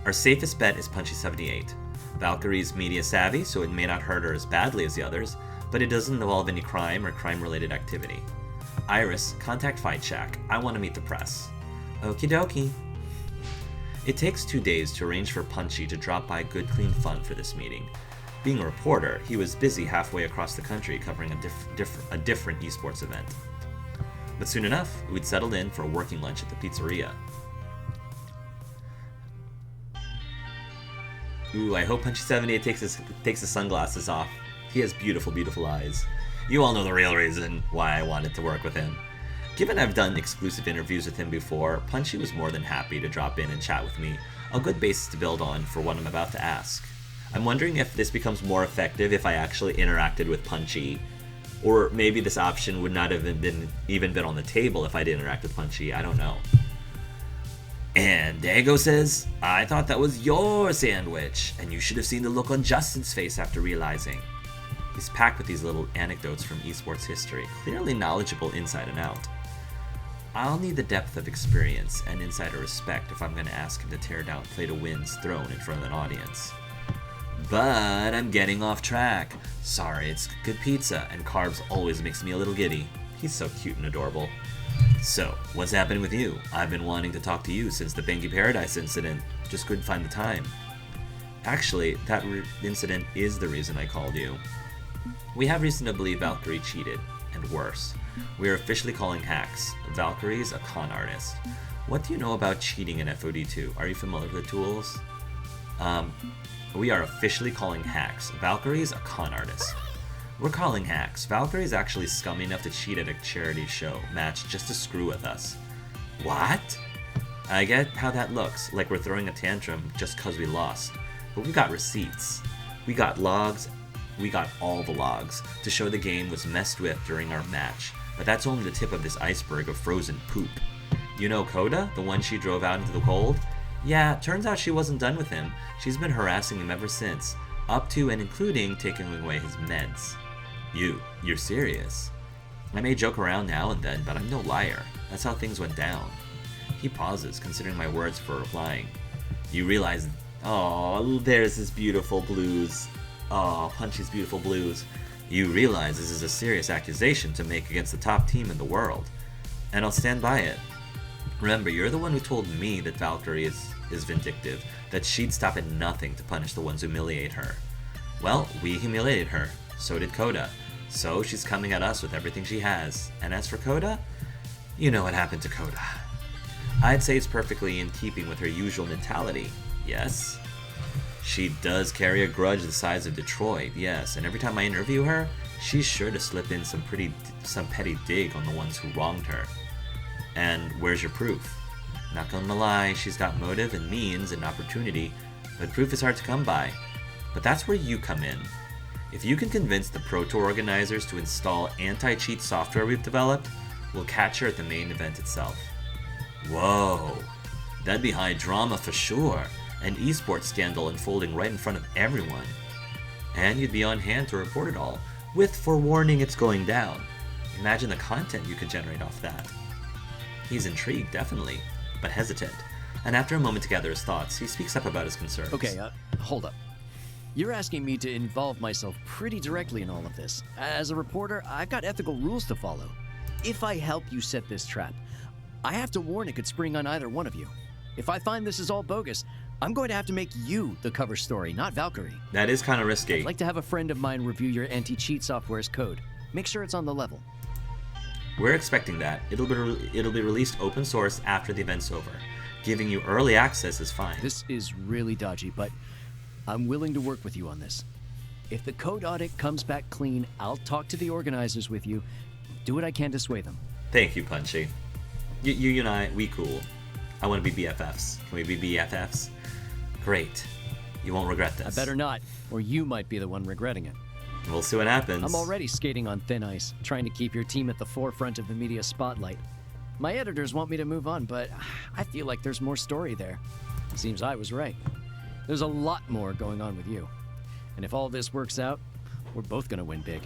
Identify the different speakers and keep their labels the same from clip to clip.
Speaker 1: Our safest bet is Punchy78. Valkyrie's media savvy, so it may not hurt her as badly as the others, but it doesn't involve any crime or crime-related activity. Iris, contact Fight Shack. I want to meet the press. Okie dokie. It takes 2 days to arrange for Punchy to drop by Good Clean Fun for this meeting. Being a reporter, he was busy halfway across the country covering a different esports event. But soon enough, we'd settled in for a working lunch at the pizzeria. Ooh, I hope Punchy78 takes his sunglasses off. He has beautiful, beautiful eyes. You all know the real reason why I wanted to work with him. Given I've done exclusive interviews with him before, Punchy was more than happy to drop in and chat with me, a good basis to build on for what I'm about to ask. I'm wondering if this becomes more effective if I actually interacted with Punchy, or maybe this option would not have even been on the table if I did interact with Punchy, I don't know. And Dago says, I thought that was your sandwich, and you should have seen the look on Justin's face after realizing. He's packed with these little anecdotes from esports history, clearly knowledgeable inside and out. I'll need the depth of experience and insider respect if I'm going to ask him to tear down Play to Win's throne in front of an audience. But I'm getting off track. Sorry, it's good pizza, and carbs always makes me a little giddy. He's so cute and adorable. So, what's happening with you? I've been wanting to talk to you since the Bengi Paradise incident. Just couldn't find the time. Actually, that incident is the reason I called you. We have reason to believe Valkyrie cheated, and worse. We are officially calling hacks. Valkyrie's a con artist. What do you know about cheating in FOD2? Are you familiar with the tools? We are officially calling hacks. Valkyrie's a con artist. We're calling hacks. Valkyrie's actually scummy enough to cheat at a charity show match just to screw with us. What? I get how that looks, like we're throwing a tantrum just cause we lost. But we got receipts. We got logs. We got all the logs to show the game was messed with during our match. But that's only the tip of this iceberg of frozen poop. You know Coda? The one she drove out into the cold? Yeah, turns out she wasn't done with him. She's been harassing him ever since. Up to and including taking away his meds. You're serious? I may joke around now and then, but I'm no liar. That's how things went down. He pauses, considering my words for replying. You realize, oh, there's this beautiful blues. Oh, Punchy's beautiful blues. You realize this is a serious accusation to make against the top team in the world. And I'll stand by it. Remember, you're the one who told me that Valkyrie is vindictive, that she'd stop at nothing to punish the ones who humiliate her. Well, we humiliated her. So did Coda. So she's coming at us with everything she has. And as for Coda, you know what happened to Coda. I'd say it's perfectly in keeping with her usual mentality. Yes? She does carry a grudge the size of Detroit, yes, and every time I interview her, she's sure to slip in some petty dig on the ones who wronged her. And where's your proof? Not gonna lie, she's got motive and means and opportunity, but proof is hard to come by. But that's where you come in. If you can convince the Pro Tour organizers to install anti-cheat software we've developed, we'll catch her at the main event itself. Whoa, that'd be high drama for sure. An esports scandal unfolding right in front of everyone. And you'd be on hand to report it all, with forewarning it's going down. Imagine the content you could generate off that. He's intrigued, definitely, but hesitant. And after a moment to gather his thoughts, he speaks up about his concerns.
Speaker 2: Okay, hold up. You're asking me to involve myself pretty directly in all of this. As a reporter, I've got ethical rules to follow. If I help you set this trap, I have to warn it could spring on either one of you. If I find this is all bogus, I'm going to have to make you the cover story, not Valkyrie.
Speaker 1: That is kind of risky.
Speaker 2: I'd like to have a friend of mine review your anti-cheat software's code. Make sure it's on the level.
Speaker 1: We're expecting that. It'll be released open source after the event's over. Giving you early access is fine.
Speaker 2: This is really dodgy, but I'm willing to work with you on this. If the code audit comes back clean, I'll talk to the organizers with you. Do what I can to sway them.
Speaker 1: Thank you, Punchy. You and I, we cool. I want to be BFFs. Can we be BFFs? Great. You won't regret this.
Speaker 2: I better not, or you might be the one regretting it.
Speaker 1: We'll see what happens.
Speaker 2: I'm already skating on thin ice, trying to keep your team at the forefront of the media spotlight. My editors want me to move on, but I feel like there's more story there. Seems I was right. There's a lot more going on with you. And if all this works out, we're both gonna win big.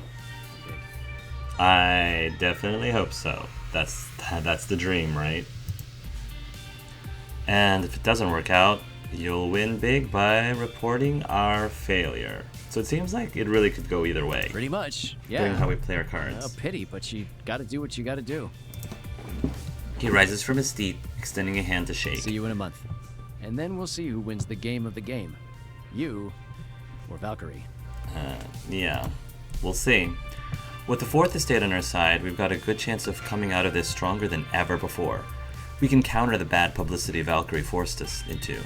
Speaker 1: I definitely hope so. That's the dream, right? And if it doesn't work out, You'll win big by reporting our failure. So it seems like it really could go either way.
Speaker 2: Pretty much, yeah.
Speaker 1: Doing how we play our cards.
Speaker 2: A pity, but you gotta do what you gotta do.
Speaker 1: He rises from his seat, extending a hand to shake.
Speaker 2: See you in a month. And then we'll see who wins the game of the game. You or Valkyrie.
Speaker 1: Yeah, we'll see. With the Fourth Estate on our side, we've got a good chance of coming out of this stronger than ever before. We can counter the bad publicity Valkyrie forced us into.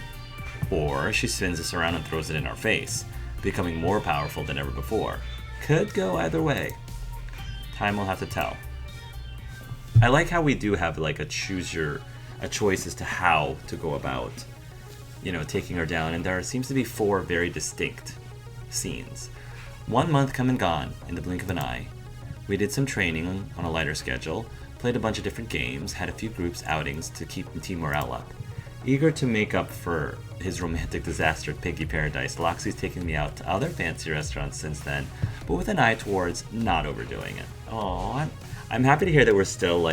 Speaker 1: Or she spins us around and throws it in our face, becoming more powerful than ever before. Could go either way. Time will have to tell. I like how we do have like a choice as to how to go about, taking her down, and there seems to be 4 very distinct scenes. 1 month come and gone in the blink of an eye. We did some training on a lighter schedule, played a bunch of different games, had a few groups outings to keep the team morale up. Eager to make up for his romantic disaster at Piggy Paradise, Loxley's taken me out to other fancy restaurants since then, but with an eye towards not overdoing it. Oh, I'm happy to hear that we're still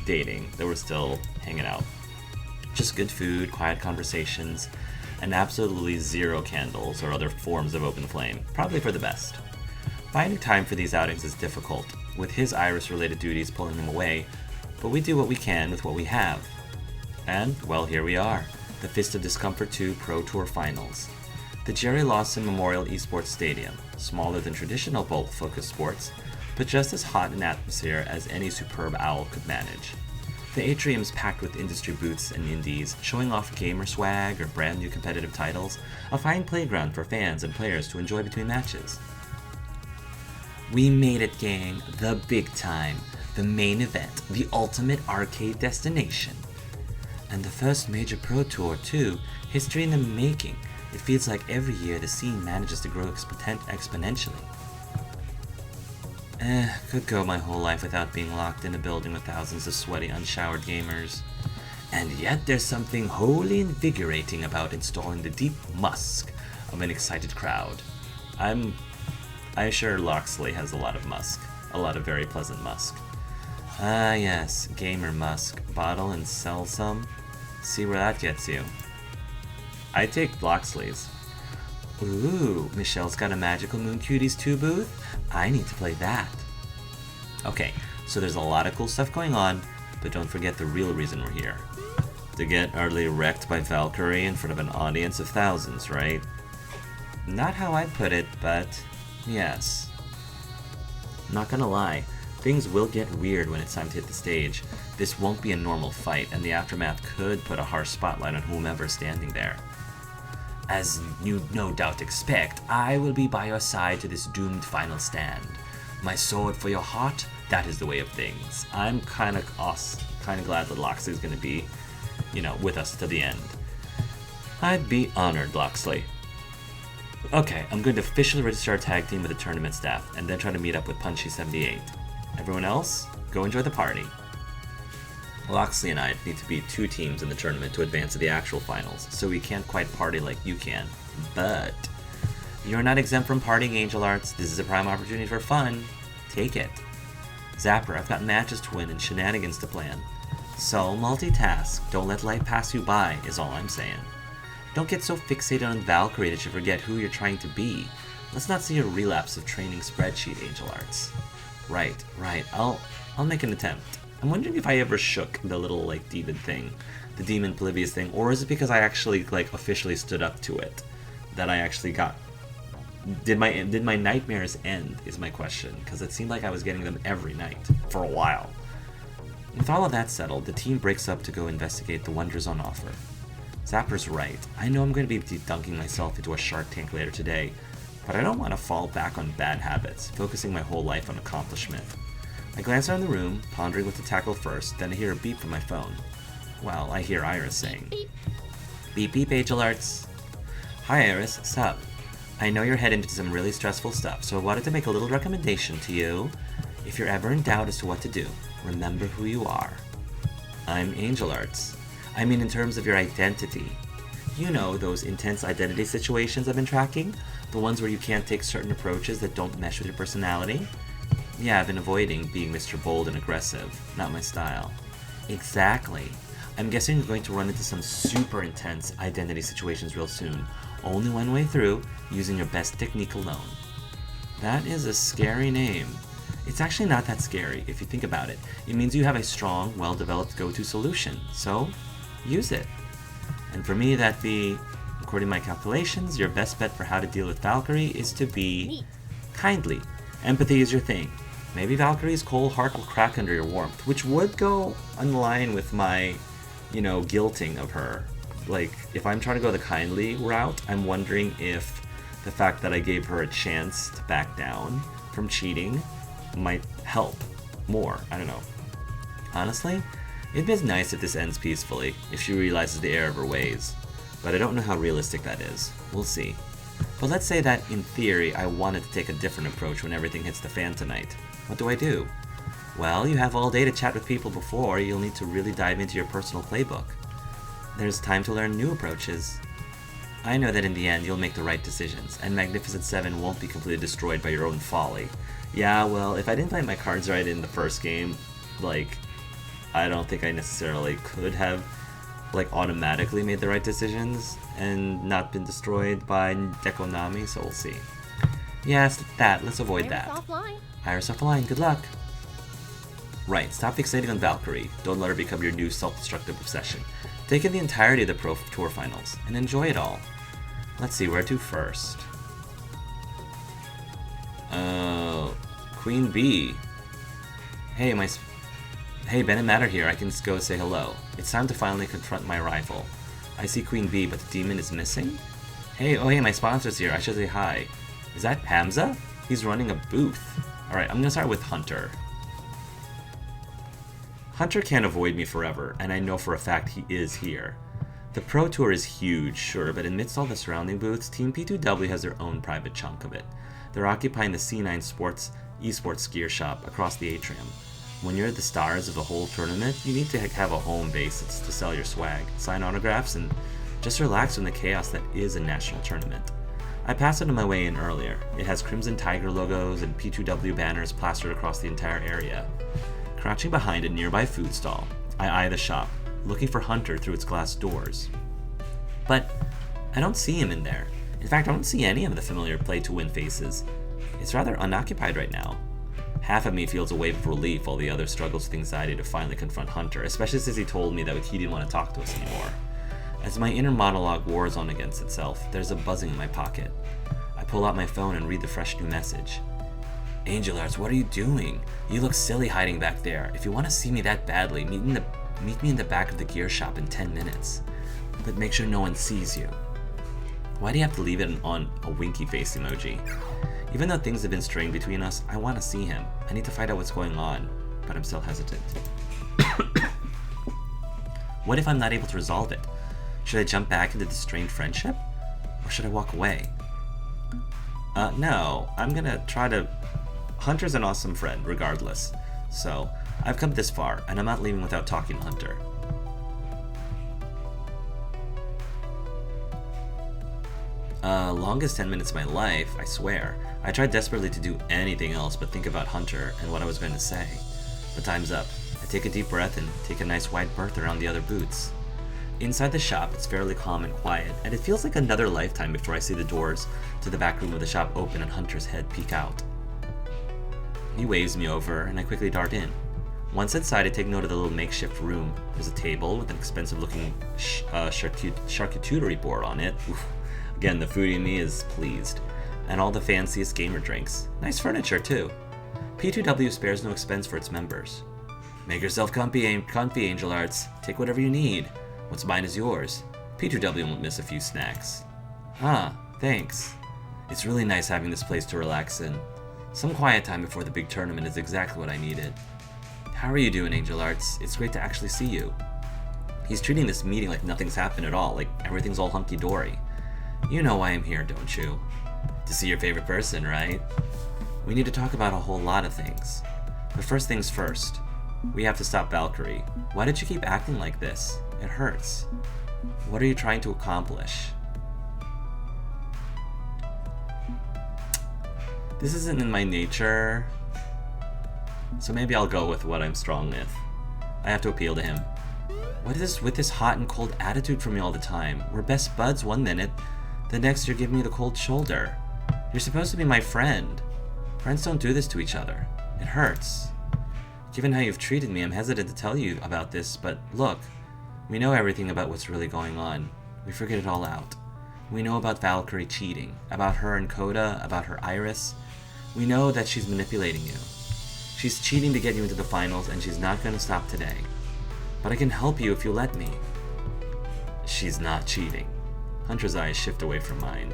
Speaker 1: dating, that we're still hanging out. Just good food, quiet conversations, and absolutely zero candles or other forms of open flame. Probably for the best. Finding time for these outings is difficult, with his Iris-related duties pulling him away, but we do what we can with what we have. And, well, here we are, the Fist of Discomfort 2 Pro Tour Finals. The Jerry Lawson Memorial Esports Stadium, smaller than traditional bolt-focused sports, but just as hot an atmosphere as any superb owl could manage. The atrium's packed with industry booths and indies, showing off gamer swag or brand new competitive titles, a fine playground for fans and players to enjoy between matches. We made it, gang, the big time, the main event, the ultimate arcade destination. And the first major pro tour too, history in the making. It feels like every year the scene manages to grow exponentially. Could go my whole life without being locked in a building with thousands of sweaty, unshowered gamers. And yet there's something wholly invigorating about installing the deep musk of an excited crowd. I'm sure Loxley has a lot of musk. A lot of very pleasant musk. Ah yes, gamer musk. Bottle and sell some. See where that gets you. I take Loxley's. Ooh, Michelle's got a Magical Moon Cuties 2 booth? I need to play that. Okay, so there's a lot of cool stuff going on, but don't forget the real reason we're here. To get utterly wrecked by Valkyrie in front of an audience of thousands, right? Not how I'd put it, but yes. Not gonna lie, things will get weird when it's time to hit the stage. This won't be a normal fight, and the aftermath could put a harsh spotlight on whomever's standing there. As you no doubt expect, I will be by your side to this doomed final stand. My sword for your heart, that is the way of things. I'm kind of glad that Loxley's going to be, with us to the end. I'd be honored, Loxley. Okay, I'm going to officially register our tag team with the tournament staff, and then try to meet up with Punchy78. Everyone else, go enjoy the party. Loxley and I need to be 2 teams in the tournament to advance to the actual finals, so we can't quite party like you can. But you're not exempt from partying, Angel Arts. This is a prime opportunity for fun. Take it. Zapper, I've got matches to win and shenanigans to plan. So multitask. Don't let life pass you by, is all I'm saying. Don't get so fixated on Valkyrie that you forget who you're trying to be. Let's not see a relapse of training spreadsheet, Angel Arts. Right. I'll make an attempt. I'm wondering if I ever shook the little demon thing, the demon Polybius thing, or is it because I actually officially stood up to it, that I actually did my nightmares end, is my question, because it seemed like I was getting them every night for a while. With all of that settled, the team breaks up to go investigate the wonders on offer. Zapper's right. I know I'm going to be dunking myself into a shark tank later today, but I don't want to fall back on bad habits, focusing my whole life on accomplishment. I glance around the room, pondering what to tackle first, then I hear a beep from my phone. Well, I hear Iris saying, "Beep beep, Angel Arts." "Hi Iris, sup? I know you're heading into some really stressful stuff, so I wanted to make a little recommendation to you. If you're ever in doubt as to what to do, remember who you are." "I'm Angel Arts. I mean in terms of your identity. You know, those intense identity situations I've been tracking? The ones where you can't take certain approaches that don't mesh with your personality? Yeah, I've been avoiding being Mr. Bold and aggressive. Not my style." "Exactly. I'm guessing you're going to run into some super intense identity situations real soon. Only one way through, using your best technique alone. That is a scary name. It's actually not that scary if you think about it. It means you have a strong, well-developed go-to solution. So, use it. And for me, that'd be, according to my calculations, your best bet for how to deal with Valkyrie is to be kindly. Empathy is your thing. Maybe Valkyrie's cold heart will crack under your warmth, which would go in line with my, guilting of her. Like, if I'm trying to go the kindly route, I'm wondering if the fact that I gave her a chance to back down from cheating might help more. I don't know. Honestly, it'd be nice if this ends peacefully, if she realizes the error of her ways. But I don't know how realistic that is. We'll see. But let's say that, in theory, I wanted to take a different approach when everything hits the fan tonight. What do I do? Well, you have all day to chat with people before you'll need to really dive into your personal playbook. There's time to learn new approaches. I know that in the end you'll make the right decisions, and Magnificent Seven won't be completely destroyed by your own folly. Yeah, well, if I didn't play my cards right in the first game, I don't think I necessarily could have, automatically made the right decisions and not been destroyed by Dekonami, so we'll see. Yes, let's avoid that. Iris offline, good luck. Right, stop fixating on Valkyrie. Don't let her become your new self-destructive obsession. Take in the entirety of the Pro Tour Finals, and enjoy it all. Let's see, where to first? Queen Bee. Hey, Bennett Matter here. I can just go say hello. It's time to finally confront my rival. I see Queen Bee, but the demon is missing? Hey, my sponsor's here. I should say hi. Is that Hamza? He's running a booth. Alright, I'm gonna start with Hunter. Hunter can't avoid me forever, and I know for a fact he is here. The Pro Tour is huge, sure, but amidst all the surrounding booths, Team P2W has their own private chunk of it. They're occupying the C9 esports gear shop across the atrium. When you're the stars of the whole tournament, you need to have a home base to sell your swag, sign autographs, and just relax from the chaos that is a national tournament. I passed it on my way in earlier. It has Crimson Tiger logos and P2W banners plastered across the entire area. Crouching behind a nearby food stall, I eye the shop, looking for Hunter through its glass doors. But I don't see him in there. In fact, I don't see any of the familiar play-to-win faces. It's rather unoccupied right now. Half of me feels a wave of relief while the other struggles with anxiety to finally confront Hunter, especially since he told me that he didn't want to talk to us anymore. As my inner monologue wars on against itself, there's a buzzing in my pocket. I pull out my phone and read the fresh new message. Angel Arts, what are you doing? You look silly hiding back there. If you want to see me that badly, meet me in the back of the gear shop in 10 minutes. But make sure no one sees you. Why do you have to leave it on a winky face emoji? Even though things have been strained between us, I want to see him. I need to find out what's going on, but I'm still hesitant. What if I'm not able to resolve it? Should I jump back into the strained friendship? Or should I walk away? No, I'm gonna try to... Hunter's an awesome friend, regardless. So, I've come this far, and I'm not leaving without talking to Hunter. Longest 10 minutes of my life, I swear. I tried desperately to do anything else but think about Hunter and what I was going to say. But time's up. I take a deep breath and take a nice wide berth around the other booths. Inside the shop, it's fairly calm and quiet, and it feels like another lifetime before I see the doors to the back room of the shop open and Hunter's head peek out. He waves me over, and I quickly dart in. Once inside, I take note of the little makeshift room. There's a table with an expensive-looking charcuterie board on it. Oof. Again, the foodie in me is pleased. And all the fanciest gamer drinks. Nice furniture, too. P2W spares no expense for its members. Make yourself comfy, Angel Arts. Take whatever you need. What's mine is yours. P2W won't miss a few snacks. Thanks. It's really nice having this place to relax in. Some quiet time before the big tournament is exactly what I needed. How are you doing, Angel Arts? It's great to actually see you. He's treating this meeting like nothing's happened at all, like everything's all hunky-dory. You know why I'm here, don't you? To see your favorite person, right? We need to talk about a whole lot of things. But first things first, we have to stop Valkyrie. Why did you keep acting like this? It hurts. What are you trying to accomplish? This isn't in my nature, so maybe I'll go with what I'm strong with. I have to appeal to him. What is with this hot and cold attitude from me all the time? We're best buds one minute, the next you're giving me the cold shoulder. You're supposed to be my friend. Friends don't do this to each other. It hurts. Given how you've treated me, I'm hesitant to tell you about this, but look, we know everything about what's really going on. We figured it all out. We know about Valkyrie cheating, about her and Coda, about her Iris. We know that she's manipulating you. She's cheating to get you into the finals, and she's not going to stop today. But I can help you if you let me. She's not cheating. Hunter's eyes shift away from mine.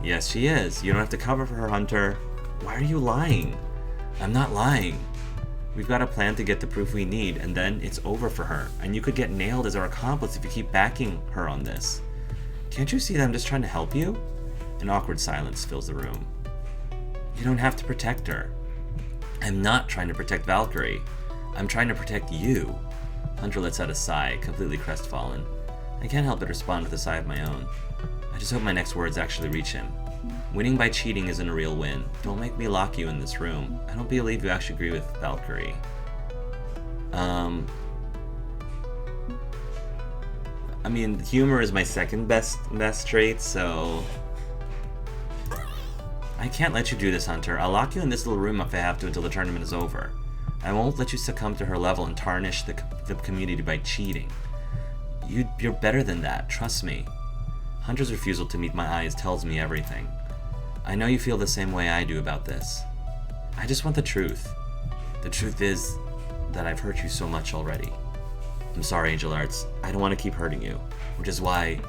Speaker 1: Yes, she is. You don't have to cover for her, Hunter. Why are you lying? I'm not lying. We've got a plan to get the proof we need, and then it's over for her. And you could get nailed as our accomplice if you keep backing her on this. Can't you see that I'm just trying to help you? An awkward silence fills the room. You don't have to protect her. I'm not trying to protect Valkyrie. I'm trying to protect you. Hunter lets out a sigh, completely crestfallen. I can't help but respond with a sigh of my own. I just hope my next words actually reach him. Winning by cheating isn't a real win. Don't make me lock you in this room. I don't believe you actually agree with Valkyrie. I mean, humor is my second best trait, so... I can't let you do this, Hunter. I'll lock you in this little room if I have to until the tournament is over. I won't let you succumb to her level and tarnish the community by cheating. You're better than that, trust me. Hunter's refusal to meet my eyes tells me everything. I know you feel the same way I do about this. I just want the truth. The truth is that I've hurt you so much already. I'm sorry, Angel Arts. I don't want to keep hurting you, which is why...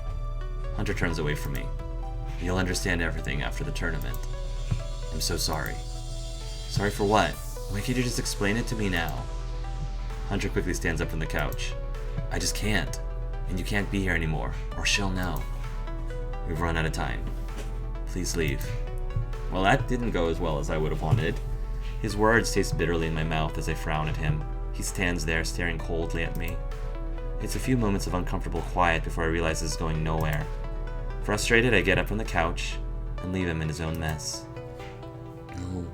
Speaker 1: Hunter turns away from me. You'll understand everything after the tournament. I'm so sorry. Sorry for what? Why can't you just explain it to me now? Hunter quickly stands up from the couch. I just can't. And you can't be here anymore, or she'll know. We've run out of time. Please leave. Well, that didn't go as well as I would have wanted. His words taste bitterly in my mouth as I frown at him. He stands there staring coldly at me. It's a few moments of uncomfortable quiet before I realize this is going nowhere. Frustrated, I get up from the couch and leave him in his own mess. Oh.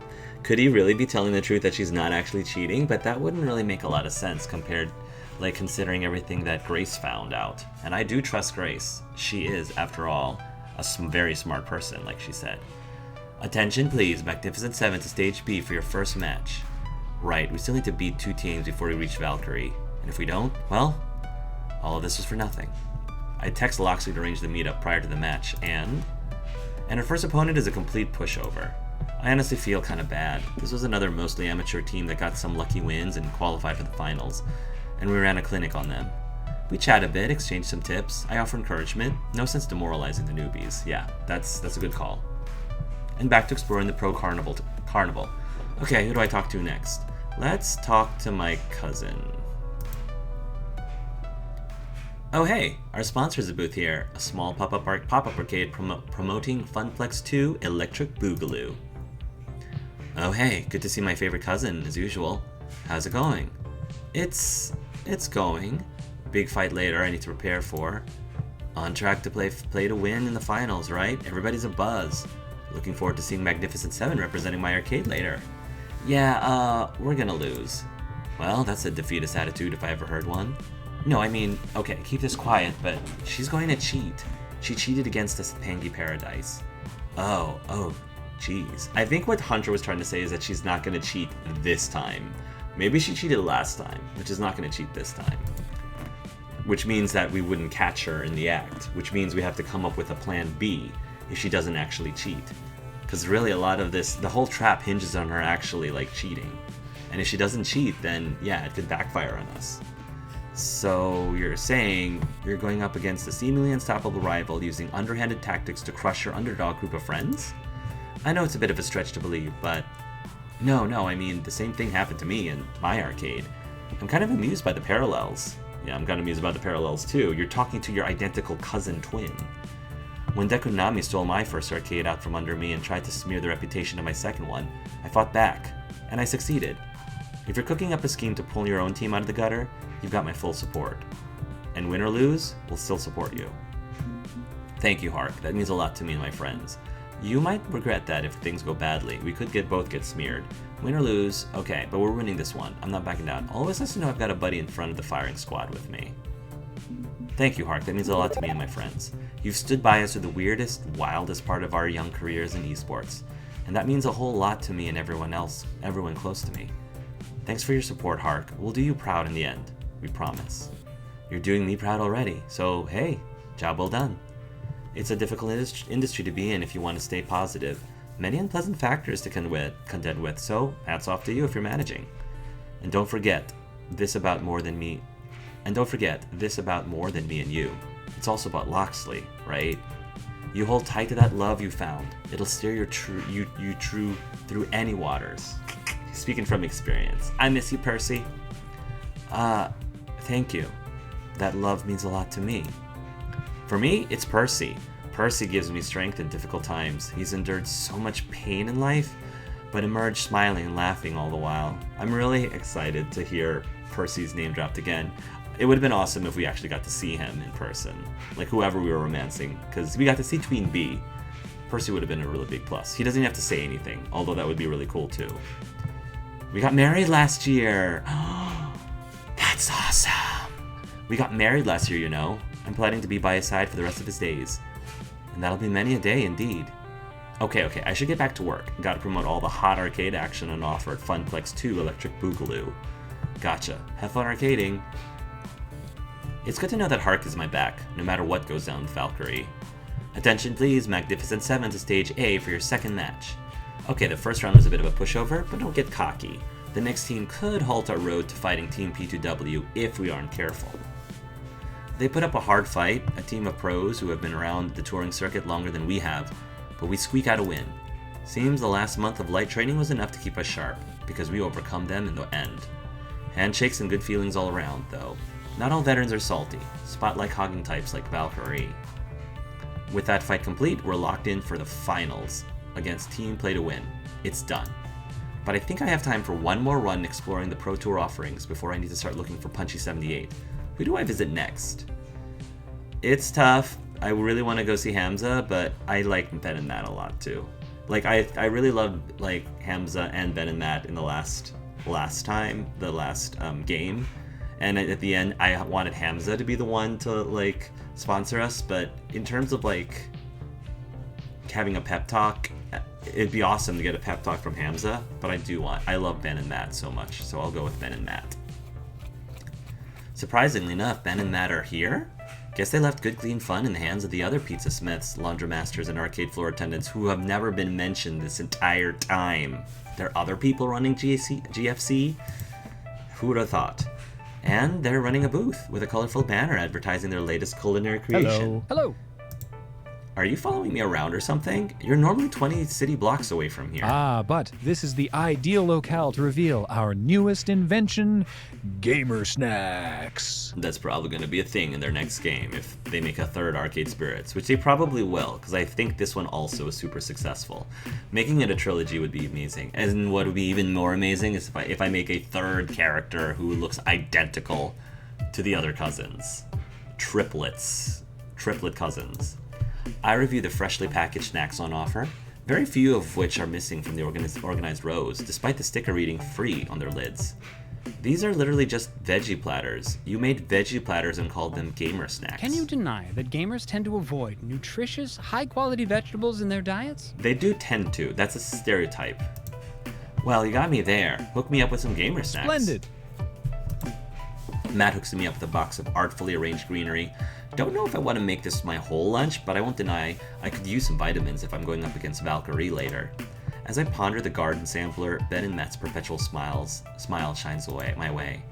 Speaker 1: Could he really be telling the truth that she's not actually cheating? But that wouldn't really make a lot of sense considering everything that Grace found out. And I do trust Grace. She is, after all, a very smart person, like she said. Attention please, Magnificent 7 to Stage B for your first match. Right, we still need to beat 2 teams before we reach Valkyrie. And if we don't, well, all of this was for nothing. I text Loxley to arrange the meetup prior to the match, and her first opponent is a complete pushover. I honestly feel kind of bad. This was another mostly amateur team that got some lucky wins and qualified for the finals, and we ran a clinic on them. We chat a bit, exchange some tips, I offer encouragement, no sense demoralizing the newbies. Yeah, that's a good call. And back to exploring the pro carnival. Okay, who do I talk to next? Let's talk to my cousin. Oh hey, our sponsor is a booth here, a small pop-up arcade promoting Funplex 2 Electric Boogaloo. Oh hey, good to see my favorite cousin, as usual. How's it going? It's going. Big fight later I need to prepare for. On track to play to win in the finals, right? Everybody's a buzz. Looking forward to seeing Magnificent 7 representing my arcade later. Yeah, we're gonna lose. Well, that's a defeatist attitude if I ever heard one. No, I mean, okay, keep this quiet, but she's going to cheat. She cheated against us at Pangy Paradise. Oh, jeez. I think what Hunter was trying to say is that she's not going to cheat this time. Maybe she cheated last time, but she's not going to cheat this time. Which means that we wouldn't catch her in the act, which means we have to come up with a plan B if she doesn't actually cheat. Because really a lot of this, the whole trap hinges on her actually, cheating. And if she doesn't cheat, then yeah, it could backfire on us. So you're saying you're going up against a seemingly unstoppable rival using underhanded tactics to crush your underdog group of friends? I know it's a bit of a stretch to believe, but no, I mean, the same thing happened to me in my arcade. I'm kind of amused by the parallels. Yeah, I'm kind of amused about the parallels too. You're talking to your identical cousin twin. When Dekunami stole my first arcade out from under me and tried to smear the reputation of my second one, I fought back, and I succeeded. If you're cooking up a scheme to pull your own team out of the gutter, you've got my full support. And win or lose, we'll still support you. Thank you, Hark. That means a lot to me and my friends. You might regret that if things go badly. We could both get smeared. Win or lose, okay, but we're winning this one. I'm not backing down. Always nice to know I've got a buddy in front of the firing squad with me. Thank you, Hark. That means a lot to me and my friends. You've stood by us through the weirdest, wildest part of our young careers in esports, and that means a whole lot to me and everyone close to me. Thanks for your support, Hark. We'll do you proud in the end. We promise. You're doing me proud already, so hey, job well done. It's a difficult industry to be in if you want to stay positive. Many unpleasant factors to contend with, so hats off to you if you're managing. And don't forget, this about more than me and you. It's also about Loxley, right? You hold tight to that love you found. It'll steer you true through any waters. Speaking from experience. I miss you, Percy. Thank you. That love means a lot to me. For me, it's Percy. Percy gives me strength in difficult times. He's endured so much pain in life, but emerged smiling and laughing all the while. I'm really excited to hear Percy's name dropped again. It would have been awesome if we actually got to see him in person, like whoever we were romancing, because we got to see Tween B. Percy would have been a really big plus. He doesn't have to say anything, although that would be really cool too. We got married last year. That's awesome. We got married last year, you know. I'm planning to be by his side for the rest of his days. And that'll be many a day indeed. Okay, I should get back to work. Gotta promote all the hot arcade action on offer at Funplex 2 Electric Boogaloo. Gotcha. Have fun arcading. It's good to know that Hark is my back, no matter what goes down with Valkyrie. Attention please, Magnificent 7 to stage A for your second match. Okay, the first round was a bit of a pushover, but don't get cocky. The next team could halt our road to fighting Team P2W if we aren't careful. They put up a hard fight, a team of pros who have been around the touring circuit longer than we have, but we squeak out a win. Seems the last month of light training was enough to keep us sharp, because we overcome them in the end. Handshakes and good feelings all around, though. Not all veterans are salty, spotlight hogging types like Valkyrie. With that fight complete, we're locked in for the finals against Team Play to Win. It's done. But I think I have time for one more run exploring the Pro Tour offerings before I need to start looking for Punchy 78. Who do I visit next? It's tough. I really want to go see Hamza, but I like Ben and Matt a lot too. Like I really loved like Hamza and Ben and Matt in the last game. And at the end, I wanted Hamza to be the one to like sponsor us, but in terms of like having a pep talk, it'd be awesome to get a pep talk from Hamza, but I love Ben and Matt so much, so I'll go with Ben and Matt. Surprisingly enough, Ben and Matt are here. Guess they left good clean fun in the hands of the other pizza smiths, laundromasters, and arcade floor attendants who have never been mentioned this entire time. There are other people running GFC? Who would have thought? And they're running a booth with a colorful banner advertising their latest culinary creation.
Speaker 3: Hello.
Speaker 1: Are you following me around or something? You're normally 20 city blocks away from here.
Speaker 3: But this is the ideal locale to reveal our newest invention, Gamer Snacks.
Speaker 1: That's probably going to be a thing in their next game if they make a third Arcade Spirits, which they probably will, because I think this one also is super successful. Making it a trilogy would be amazing. And what would be even more amazing is if I make a third character who looks identical to the other cousins. Triplet cousins. I review the freshly packaged snacks on offer, very few of which are missing from the organized rows, despite the sticker reading free on their lids. These are literally just veggie platters. You made veggie platters and called them gamer snacks.
Speaker 4: Can you deny that gamers tend to avoid nutritious, high-quality vegetables in their diets?
Speaker 1: They do tend to. That's a stereotype. Well, you got me there. Hook me up with some gamer snacks.
Speaker 3: Splendid.
Speaker 1: Matt hooks me up with a box of artfully arranged greenery. Don't know if I want to make this my whole lunch, but I won't deny I could use some vitamins if I'm going up against Valkyrie later. As I ponder the garden sampler, Ben and Matt's perpetual smile shines my way.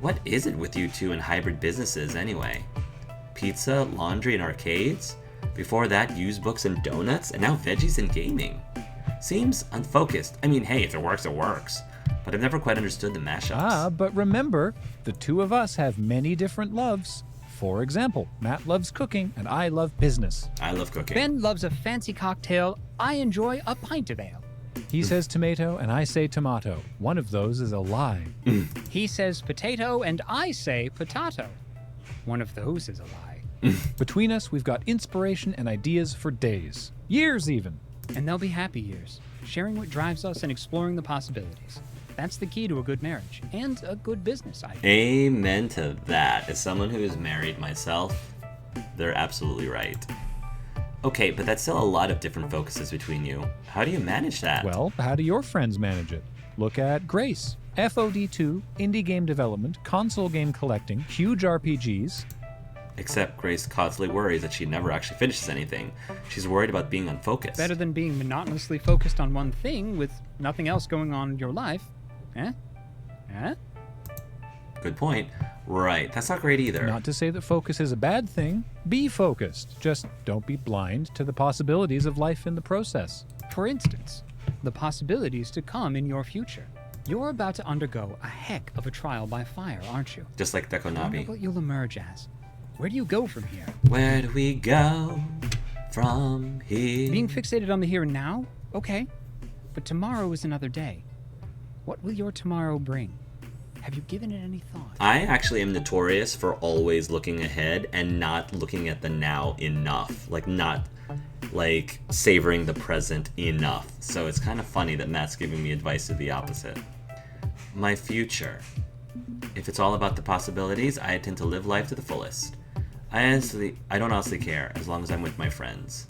Speaker 1: What is it with you two and hybrid businesses anyway? Pizza, laundry, and arcades? Before that, used books and donuts, and now veggies and gaming. Seems unfocused. I mean, hey, if it works, it works. But I've never quite understood the mashups.
Speaker 3: But remember, the two of us have many different loves. For example, Matt loves cooking and I love business.
Speaker 1: I love cooking.
Speaker 4: Ben loves a fancy cocktail. I enjoy a pint of ale.
Speaker 3: He says tomato and I say tomato. One of those is a lie.
Speaker 4: He says potato and I say potato. One of those is a lie.
Speaker 3: Between us, we've got inspiration and ideas for days. Years even.
Speaker 4: And they'll be happy years, sharing what drives us and exploring the possibilities. That's the key to a good marriage and a good business idea.
Speaker 1: Amen to that. As someone who is married myself, they're absolutely right. Okay, but that's still a lot of different focuses between you. How do you manage that?
Speaker 3: Well, how do your friends manage it? Look at Grace. FOD2, indie game development, console game collecting, huge RPGs.
Speaker 1: Except Grace constantly worries that she never actually finishes anything. She's worried about being unfocused.
Speaker 4: Better than being monotonously focused on one thing with nothing else going on in your life. Eh? Eh?
Speaker 1: Good point. Right, that's not great either.
Speaker 3: Not to say that focus is a bad thing. Be focused. Just don't be blind to the possibilities of life in the process.
Speaker 4: For instance, the possibilities to come in your future. You're about to undergo a heck of a trial by fire, aren't you?
Speaker 1: Just like
Speaker 4: I wonder
Speaker 1: Dekonabi.
Speaker 4: what you'll emerge as. Where do you go from here?
Speaker 1: Where do we go from here?
Speaker 4: Being fixated on the here and now? Okay. But tomorrow is another day. What will your tomorrow bring? Have you given it any thought?
Speaker 1: I actually am notorious for always looking ahead and not looking at the now enough. Not savoring the present enough. So it's kind of funny that Matt's giving me advice to the opposite. My future. If it's all about the possibilities, I intend to live life to the fullest. I don't honestly care, as long as I'm with my friends.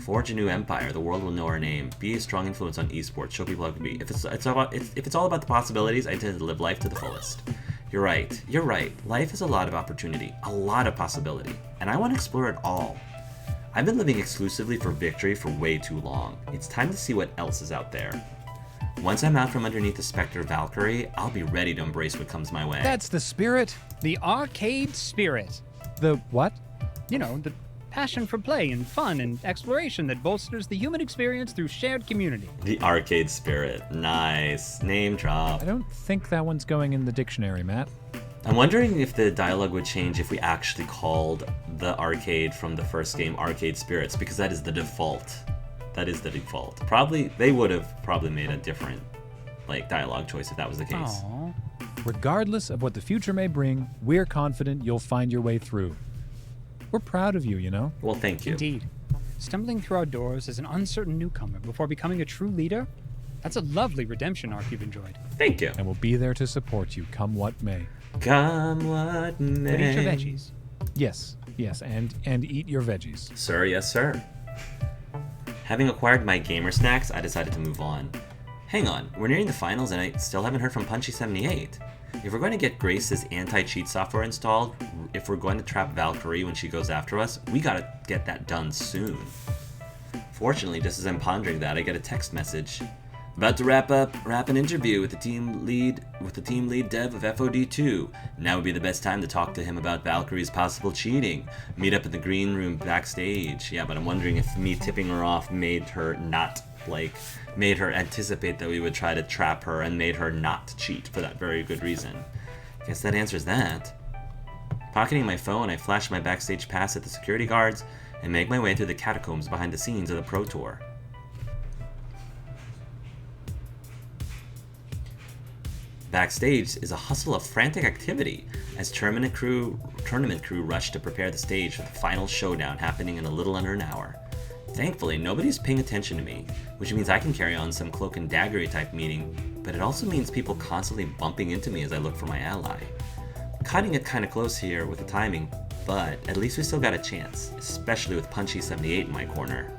Speaker 1: Forge a new empire, the world will know our name. Be a strong influence on esports, show people how it can be. If it's all about the possibilities, I intend to live life to the fullest. You're right. Life is a lot of opportunity, a lot of possibility, and I want to explore it all. I've been living exclusively for victory for way too long. It's time to see what else is out there. Once I'm out from underneath the specter of Valkyrie, I'll be ready to embrace what comes my way.
Speaker 3: That's the spirit.
Speaker 4: The arcade spirit.
Speaker 3: The what?
Speaker 4: You know, the passion for play and fun and exploration that bolsters the human experience through shared community.
Speaker 1: The arcade spirit. Nice. Name drop.
Speaker 3: I don't think that one's going in the dictionary, Matt.
Speaker 1: I'm wondering if the dialogue would change if we actually called the arcade from the first game Arcade Spirits, because that is the default. That is the default. They would have made a different dialogue choice if that was the case.
Speaker 4: Aww.
Speaker 3: Regardless of what the future may bring, we're confident you'll find your way through. We're proud of you, you know?
Speaker 1: Well, thank you.
Speaker 4: Indeed. Stumbling through our doors as an uncertain newcomer before becoming a true leader? That's a lovely redemption arc you've enjoyed.
Speaker 1: Thank you.
Speaker 3: And we'll be there to support you, come what may.
Speaker 1: Come what may.
Speaker 4: But eat your veggies.
Speaker 3: Yes, and eat your veggies.
Speaker 1: Sir, yes, sir. Having acquired my gamer snacks, I decided to move on. Hang on, we're nearing the finals and I still haven't heard from Punchy78. If we're going to get Grace's anti-cheat software installed, if we're going to trap Valkyrie when she goes after us, we gotta get that done soon. Fortunately, just as I'm pondering that, I get a text message. About to wrap an interview with the team lead dev of FOD2. Now would be the best time to talk to him about Valkyrie's possible cheating. Meet up in the green room backstage. Yeah, but I'm wondering if me tipping her off made her anticipate that we would try to trap her and made her not cheat for that very good reason. Guess that answers that. Pocketing my phone, I flash my backstage pass at the security guards and make my way through the catacombs behind the scenes of the Pro Tour. Backstage is a hustle of frantic activity as tournament crew rush to prepare the stage for the final showdown happening in a little under an hour. Thankfully, nobody's paying attention to me, which means I can carry on some cloak and daggery type meeting, but it also means people constantly bumping into me as I look for my ally. Cutting it kinda close here with the timing, but at least we still got a chance, especially with Punchy78 in my corner.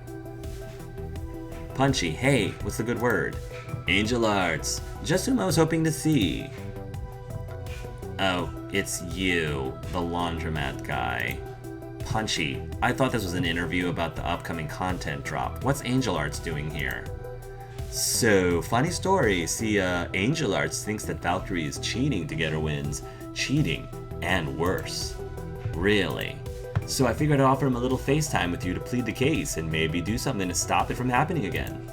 Speaker 1: Punchy, hey, what's the good word? Angel Arts, just whom I was hoping to see. Oh, it's you, the laundromat guy. Punchy, I thought this was an interview about the upcoming content drop. What's Angel Arts doing here? So, funny story. See, Angel Arts thinks that Valkyrie is cheating to get her wins. Cheating, and worse. Really? So I figured I'd offer him a little FaceTime with you to plead the case and maybe do something to stop it from happening again.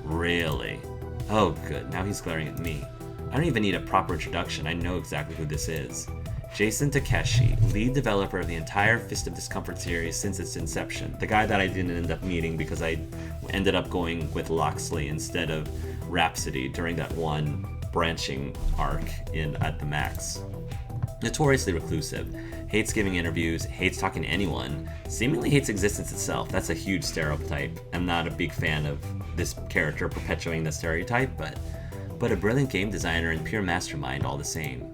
Speaker 1: Really? Oh good, now he's glaring at me. I don't even need a proper introduction, I know exactly who this is. Jason Takeshi, lead developer of the entire Fist of Discomfort series since its inception. The guy that I didn't end up meeting because I ended up going with Loxley instead of Rhapsody during that one branching arc at the Max. Notoriously reclusive, hates giving interviews, hates talking to anyone, seemingly hates existence itself. That's a huge stereotype. I'm not a big fan of this character perpetuating the stereotype, but but a brilliant game designer and pure mastermind all the same.